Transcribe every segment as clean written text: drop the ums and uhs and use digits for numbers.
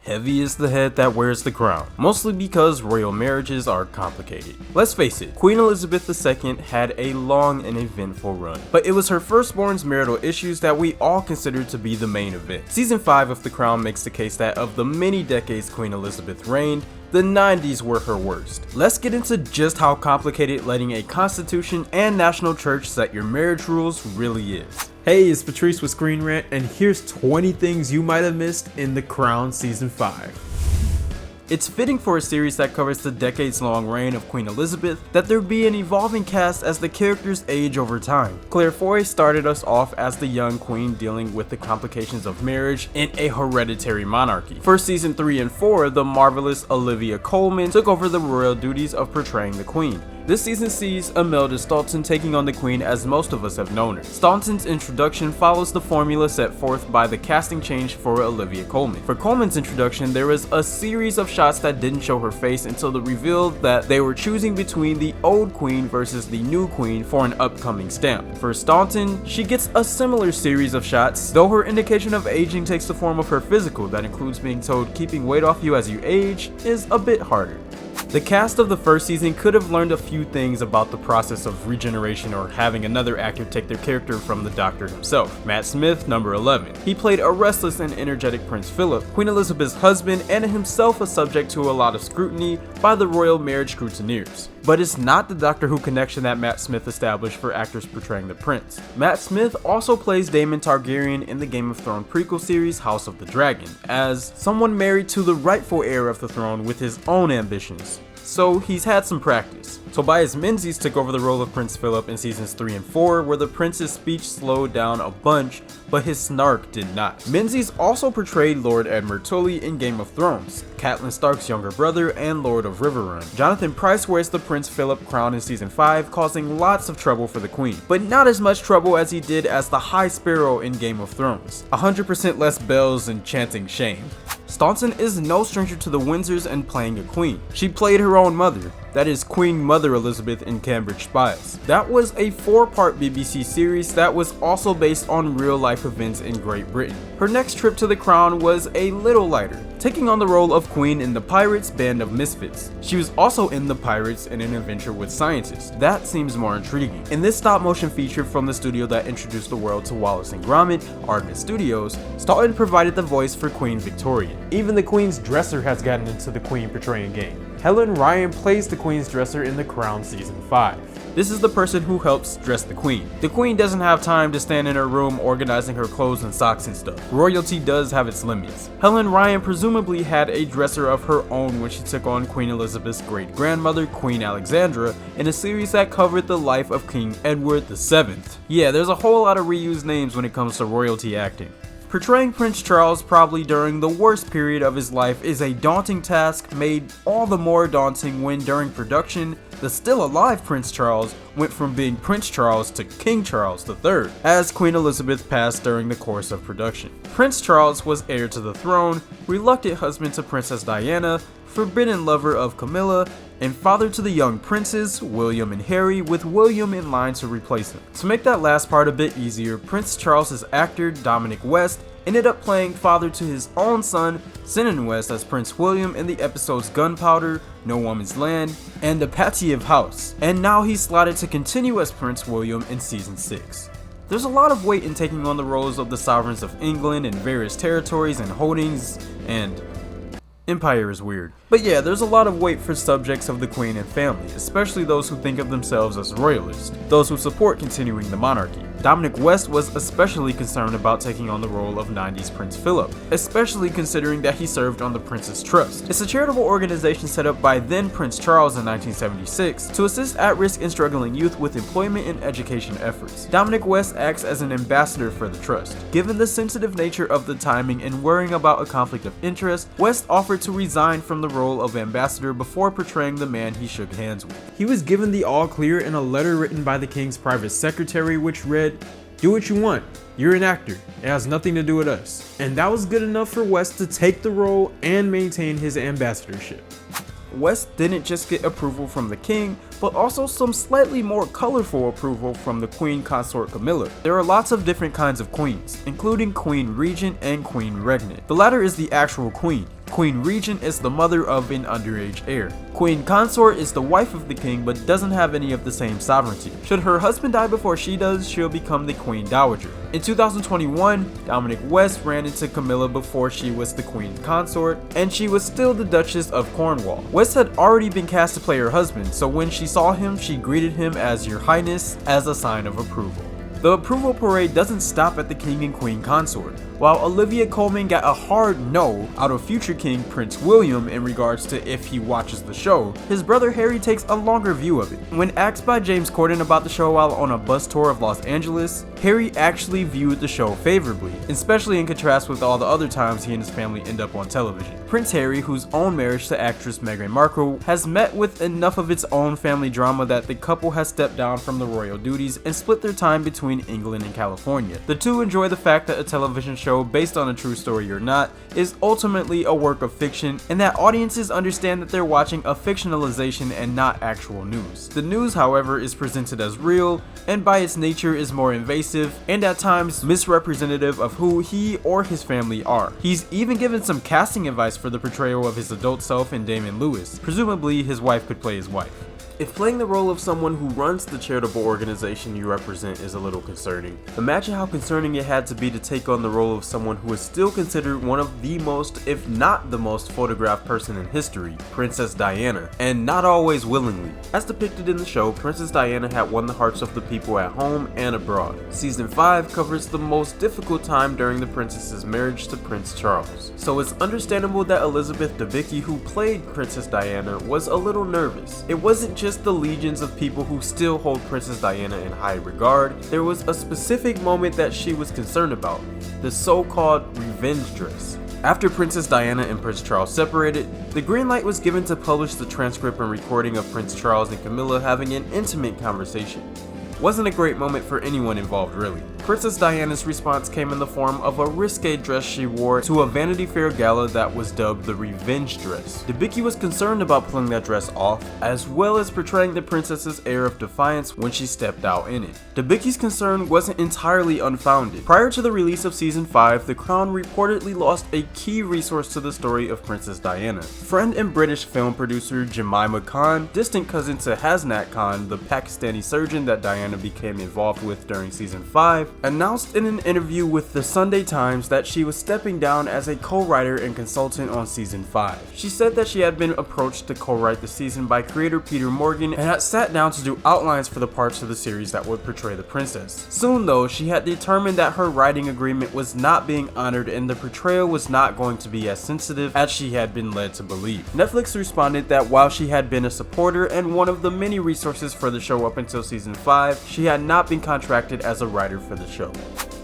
heavy is the head that wears the crown, mostly because royal marriages are complicated. Let's face it, Queen Elizabeth II had a long and eventful run, but it was her firstborn's marital issues that we all considered to be the main event. Season 5 of The Crown makes the case that of the many decades Queen Elizabeth reigned, the 90s were her worst. Let's get into just how complicated letting a constitution and national church set your marriage rules really is. Hey, it's Patrice with Screen Rant, and here's 20 things you might have missed in The Crown Season 5. It's fitting for a series that covers the decades-long reign of Queen Elizabeth that there be an evolving cast as the characters age over time. Claire Foy started us off as the young queen dealing with the complications of marriage in a hereditary monarchy. For season 3 and 4, the marvelous Olivia Colman took over the royal duties of portraying the queen. This season sees Imelda Staunton taking on the queen as most of us have known her. Staunton's introduction follows the formula set forth by the casting change for Olivia Colman. For Colman's introduction, there was a series of shots that didn't show her face until the reveal that they were choosing between the old queen versus the new queen for an upcoming stamp. For Staunton, she gets a similar series of shots, though her indication of aging takes the form of her physical that includes being told keeping weight off you as you age is a bit harder. The cast of the first season could have learned a few things about the process of regeneration or having another actor take their character from the Doctor himself. Matt Smith, number 11. He played a restless and energetic Prince Philip, Queen Elizabeth's husband, and himself a subject to a lot of scrutiny by the royal marriage scrutineers. But it's not the Doctor Who connection that Matt Smith established for actors portraying the prince. Matt Smith also plays Daemon Targaryen in the Game of Thrones prequel series House of the Dragon, as someone married to the rightful heir of the throne with his own ambitions. So he's had some practice. Tobias Menzies took over the role of Prince Philip in seasons 3 and 4, where the prince's speech slowed down a bunch, but his snark did not. Menzies also portrayed Lord Edmure Tully in Game of Thrones, Catelyn Stark's younger brother and Lord of Riverrun. Jonathan Pryce wears the Prince Philip crown in season 5, causing lots of trouble for the queen, but not as much trouble as he did as the High Sparrow in Game of Thrones. 100% less bells and chanting shame. Staunton is no stranger to the Windsors and playing a queen. She played her own mother, that is Queen Mother Elizabeth in Cambridge Spies. That was a 4-part BBC series that was also based on real-life events in Great Britain. Her next trip to the crown was a little lighter, taking on the role of Queen in the Pirates Band of Misfits. She was also in The Pirates in an Adventure with Scientists. That seems more intriguing. In this stop-motion feature from the studio that introduced the world to Wallace and Gromit, Artemis Studios, Staunton provided the voice for Queen Victoria. Even the Queen's dresser has gotten into the Queen portraying game. Helen Ryan plays the Queen's dresser in The Crown Season 5. This is the person who helps dress the queen. The queen doesn't have time to stand in her room organizing her clothes and socks and stuff. Royalty does have its limits. Helen Ryan presumably had a dresser of her own when she took on Queen Elizabeth's great-grandmother, Queen Alexandra, in a series that covered the life of King Edward VII. Yeah, there's a whole lot of reused names when it comes to royalty acting. Portraying Prince Charles probably during the worst period of his life is a daunting task, made all the more daunting when during production, the still alive Prince Charles went from being Prince Charles to King Charles III, as Queen Elizabeth passed during the course of production. Prince Charles was heir to the throne, reluctant husband to Princess Diana, forbidden lover of Camila, and father to the young princes, William and Harry, with William in line to replace him. To make that last part a bit easier, Prince Charles's actor, Dominic West, ended up playing father to his own son, Cinnamon West, as Prince William in the episodes Gunpowder, No Woman's Land, and The Patty House, and now he's slotted to continue as Prince William in season 6. There's a lot of weight in taking on the roles of the sovereigns of England and various territories and holdings, and empire is weird. But yeah, there's a lot of weight for subjects of the Queen and family, especially those who think of themselves as royalists, those who support continuing the monarchy. Dominic West was especially concerned about taking on the role of 90s Prince Philip, especially considering that he served on the Prince's Trust. It's a charitable organization set up by then Prince Charles in 1976 to assist at-risk and struggling youth with employment and education efforts. Dominic West acts as an ambassador for the trust. Given the sensitive nature of the timing and worrying about a conflict of interest, West offered to resign from the role of ambassador before portraying the man he shook hands with. He was given the all clear in a letter written by the King's private secretary, which read, "Do what you want. You're an actor. It has nothing to do with us." And that was good enough for West to take the role and maintain his ambassadorship. West didn't just get approval from the king, but also some slightly more colorful approval from the queen consort Camila. There are lots of different kinds of queens, including Queen Regent and Queen Regnant. The latter is the actual queen. Queen Regent is the mother of an underage heir. Queen Consort is the wife of the king but doesn't have any of the same sovereignty. Should her husband die before she does, she'll become the Queen Dowager. In 2021, Dominic West ran into Camila before she was the Queen Consort, and she was still the Duchess of Cornwall. West had already been cast to play her husband, so when she saw him, she greeted him as Your Highness as a sign of approval. The approval parade doesn't stop at the King and Queen Consort. While Olivia Colman got a hard no out of future King Prince William in regards to if he watches the show, his brother Harry takes a longer view of it. When asked by James Corden about the show while on a bus tour of Los Angeles, Harry actually viewed the show favorably, especially in contrast with all the other times he and his family end up on television. Prince Harry, whose own marriage to actress Meghan Markle has met with enough of its own family drama that the couple has stepped down from the royal duties and split their time between England and California. The two enjoy the fact that a television show, based on a true story or not, is ultimately a work of fiction, and that audiences understand that they're watching a fictionalization and not actual news. The news, however, is presented as real, and by its nature is more invasive, and at times misrepresentative of who he or his family are. He's even given some casting advice for the portrayal of his adult self in Damon Lewis. Presumably, his wife could play his wife. If playing the role of someone who runs the charitable organization you represent is a little concerning, imagine how concerning it had to be to take on the role of someone who is still considered one of the most, if not the most, photographed person in history, Princess Diana, and not always willingly. As depicted in the show, Princess Diana had won the hearts of the people at home and abroad. Season 5 covers the most difficult time during the princess's marriage to Prince Charles, so it's understandable that Elizabeth Debicki, who played Princess Diana, was a little nervous. It wasn't just the legions of people who still hold Princess Diana in high regard. There was a specific moment that she was concerned about, the so-called revenge dress. After Princess Diana and Prince Charles separated, the green light was given to publish the transcript and recording of Prince Charles and Camilla having an intimate conversation. Wasn't a great moment for anyone involved, really. Princess Diana's response came in the form of a risque dress she wore to a Vanity Fair gala that was dubbed the Revenge Dress. Debicki was concerned about pulling that dress off, as well as portraying the princess's air of defiance when she stepped out in it. Debicki's concern wasn't entirely unfounded. Prior to the release of Season 5, The Crown reportedly lost a key resource to the story of Princess Diana. Friend and British film producer Jemima Khan, distant cousin to Hasnat Khan, the Pakistani surgeon that Diana became involved with during Season 5, announced in an interview with the Sunday Times that she was stepping down as a co-writer and consultant on Season 5. She said that she had been approached to co-write the season by creator Peter Morgan and had sat down to do outlines for the parts of the series that would portray the princess. Soon though, she had determined that her writing agreement was not being honored and the portrayal was not going to be as sensitive as she had been led to believe. Netflix responded that while she had been a supporter and one of the many resources for the show up until Season 5, she had not been contracted as a writer for the show.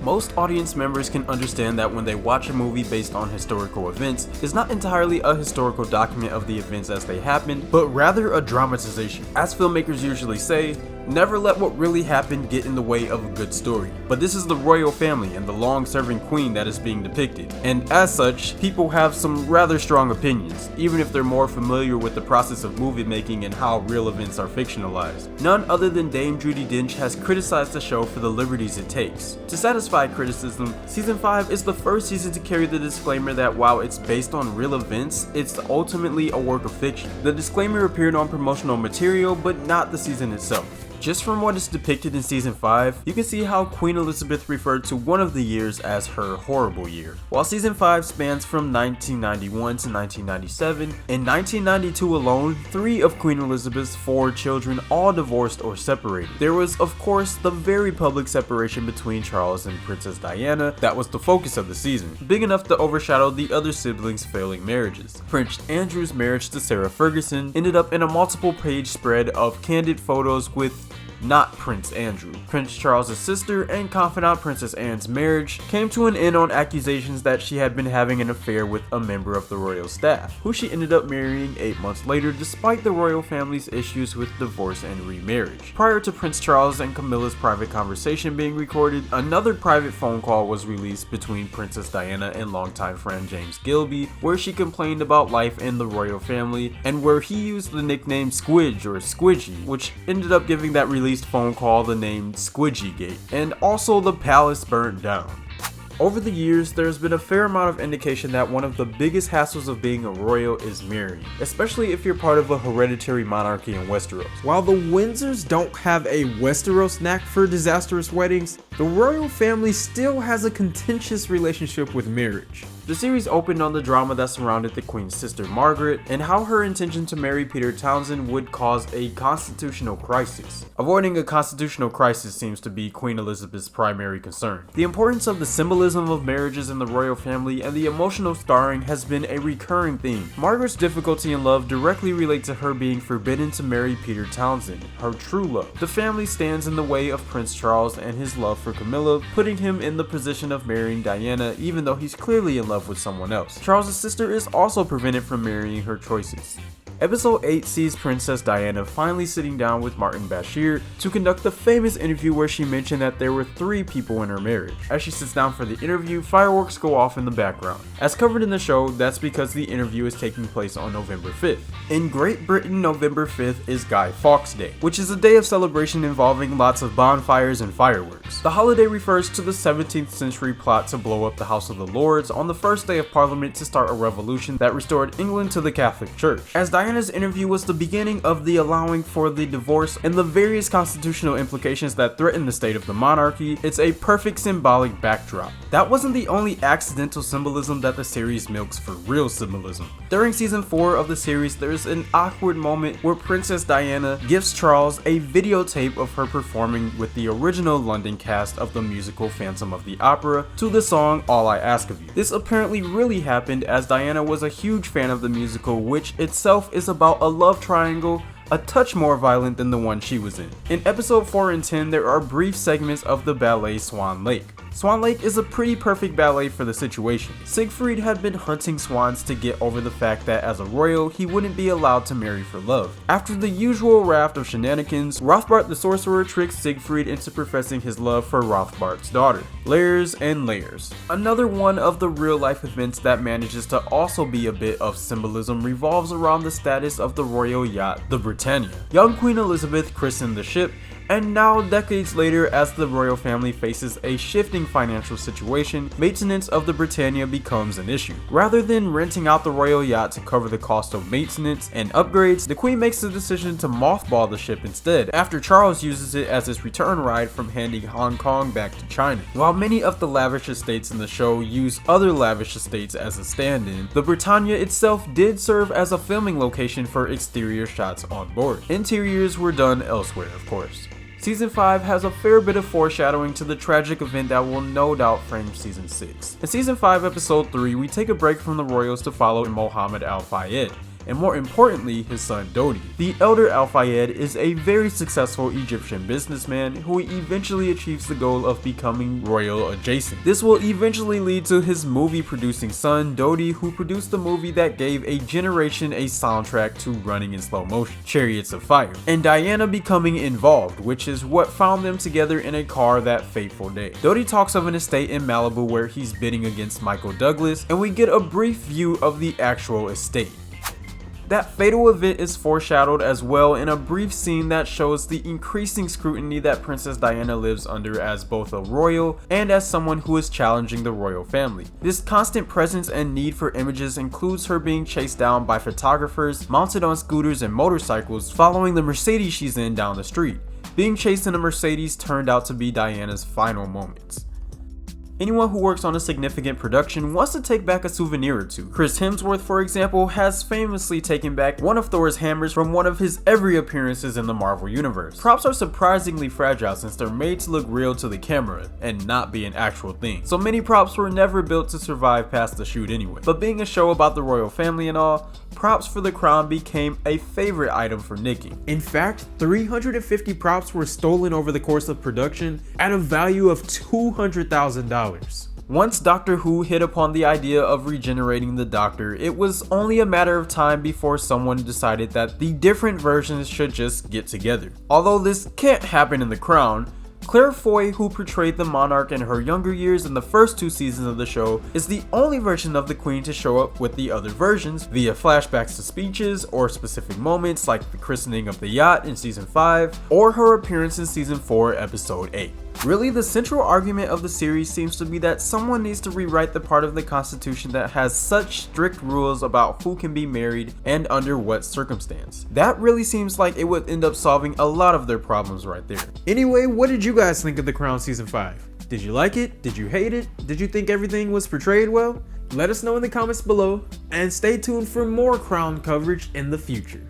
Most audience members can understand that when they watch a movie based on historical events, it's not entirely a historical document of the events as they happened, but rather a dramatization. As filmmakers usually say, never let what really happened get in the way of a good story. But this is the royal family and the long-serving queen that is being depicted, and as such, people have some rather strong opinions, even if they're more familiar with the process of movie making and how real events are fictionalized. None other than Dame Judi Dench has criticized the show for the liberties it takes. To satisfy criticism, Season 5 is the first season to carry the disclaimer that while it's based on real events, it's ultimately a work of fiction. The disclaimer appeared on promotional material, but not the season itself. Just from what is depicted in Season 5, you can see how Queen Elizabeth referred to one of the years as her horrible year. While Season 5 spans from 1991 to 1997, in 1992 alone, 3 of Queen Elizabeth's 4 children all divorced or separated. There was, of course, the very public separation between Charles and Princess Diana that was the focus of the season, big enough to overshadow the other siblings' failing marriages. Prince Andrew's marriage to Sarah Ferguson ended up in a multiple-page spread of candid photos with not Prince Andrew. Prince Charles' sister and confidant Princess Anne's marriage came to an end on accusations that she had been having an affair with a member of the royal staff, who she ended up marrying 8 months later despite the royal family's issues with divorce and remarriage. Prior to Prince Charles and Camilla's private conversation being recorded, another private phone call was released between Princess Diana and longtime friend James Gilby, where she complained about life in the royal family and where he used the nickname Squidge or Squidgy, which ended up giving that released phone call the name Squidgygate, and also the palace burnt down. Over the years, there's been a fair amount of indication that one of the biggest hassles of being a royal is marrying, especially if you're part of a hereditary monarchy in Westeros. While the Windsors don't have a Westeros knack for disastrous weddings, the royal family still has a contentious relationship with marriage. The series opened on the drama that surrounded the Queen's sister Margaret and how her intention to marry Peter Townsend would cause a constitutional crisis. Avoiding a constitutional crisis seems to be Queen Elizabeth's primary concern. The importance of the symbolism of marriages in the royal family and the emotional scarring has been a recurring theme. Margaret's difficulty in love directly relates to her being forbidden to marry Peter Townsend, her true love. The family stands in the way of Prince Charles and his love for Camila, putting him in the position of marrying Diana even though he's clearly in love with someone else. Charles' sister is also prevented from marrying her choices. Episode 8 sees Princess Diana finally sitting down with Martin Bashir to conduct the famous interview where she mentioned that there were 3 people in her marriage. As she sits down for the interview, fireworks go off in the background. As covered in the show, that's because the interview is taking place on November 5th. In Great Britain, November 5th is Guy Fawkes Day, which is a day of celebration involving lots of bonfires and fireworks. The holiday refers to the 17th century plot to blow up the House of the Lords on the first day of Parliament to start a revolution that restored England to the Catholic Church. As Diana's interview was the beginning of the allowing for the divorce and the various constitutional implications that threaten the state of the monarchy, it's a perfect symbolic backdrop. That wasn't the only accidental symbolism that the series milks for real symbolism. During season 4 of the series, there's an awkward moment where Princess Diana gives Charles a videotape of her performing with the original London cast of the musical Phantom of the Opera to the song All I Ask of You. This apparently really happened as Diana was a huge fan of the musical, which itself is about a love triangle a touch more violent than the one she was in. In episode 4 and 10, there are brief segments of the ballet Swan Lake. Swan Lake is a pretty perfect ballet for the situation. Siegfried had been hunting swans to get over the fact that as a royal, he wouldn't be allowed to marry for love. After the usual raft of shenanigans, Rothbart the sorcerer tricks Siegfried into professing his love for Rothbart's daughter. Layers and layers. Another one of the real life events that manages to also be a bit of symbolism revolves around the status of the royal yacht, the Britannia. Young Queen Elizabeth christened the ship, and now decades later, as the royal family faces a shifting financial situation, maintenance of the Britannia becomes an issue. Rather than renting out the royal yacht to cover the cost of maintenance and upgrades, the Queen makes the decision to mothball the ship instead, after Charles uses it as his return ride from handing Hong Kong back to China. While many of the lavish estates in the show use other lavish estates as a stand-in, the Britannia itself did serve as a filming location for exterior shots on board. Interiors were done elsewhere, of course. Season 5 has a fair bit of foreshadowing to the tragic event that will no doubt frame Season 6. In Season 5 Episode 3, we take a break from the royals to follow Mohammed Al-Fayed, and more importantly, his son Dodi. The elder Al-Fayed is a very successful Egyptian businessman who eventually achieves the goal of becoming royal adjacent. This will eventually lead to his movie producing son Dodi, who produced the movie that gave a generation a soundtrack to Running in Slow Motion, Chariots of Fire, and Diana becoming involved, which is what found them together in a car that fateful day. Dodi talks of an estate in Malibu where he's bidding against Michael Douglas, and we get a brief view of the actual estate. That fatal event is foreshadowed as well in a brief scene that shows the increasing scrutiny that Princess Diana lives under as both a royal and as someone who is challenging the royal family. This constant presence and need for images includes her being chased down by photographers mounted on scooters and motorcycles following the Mercedes she's in down the street. Being chased in a Mercedes turned out to be Diana's final moments. Anyone who works on a significant production wants to take back a souvenir or two. Chris Hemsworth, for example, has famously taken back one of Thor's hammers from one of his every appearances in the Marvel Universe. Props are surprisingly fragile since they're made to look real to the camera and not be an actual thing. So many props were never built to survive past the shoot anyway. But being a show about the royal family and all, props for the crown became a favorite item for nicking. In fact, 350 props were stolen over the course of production at a value of $200,000. Once Doctor Who hit upon the idea of regenerating the Doctor, it was only a matter of time before someone decided that the different versions should just get together. Although this can't happen in The Crown, Claire Foy, who portrayed the monarch in her younger years in the first 2 seasons of the show, is the only version of the Queen to show up with the other versions via flashbacks to speeches or specific moments like the christening of the yacht in Season 5 or her appearance in Season 4 Episode 8. Really, the central argument of the series seems to be that someone needs to rewrite the part of the Constitution that has such strict rules about who can be married and under what circumstance. That really seems like it would end up solving a lot of their problems right there. Anyway, what did you guys think of The Crown Season 5? Did you like it? Did you hate it? Did you think everything was portrayed well? Let us know in the comments below, and stay tuned for more Crown coverage in the future.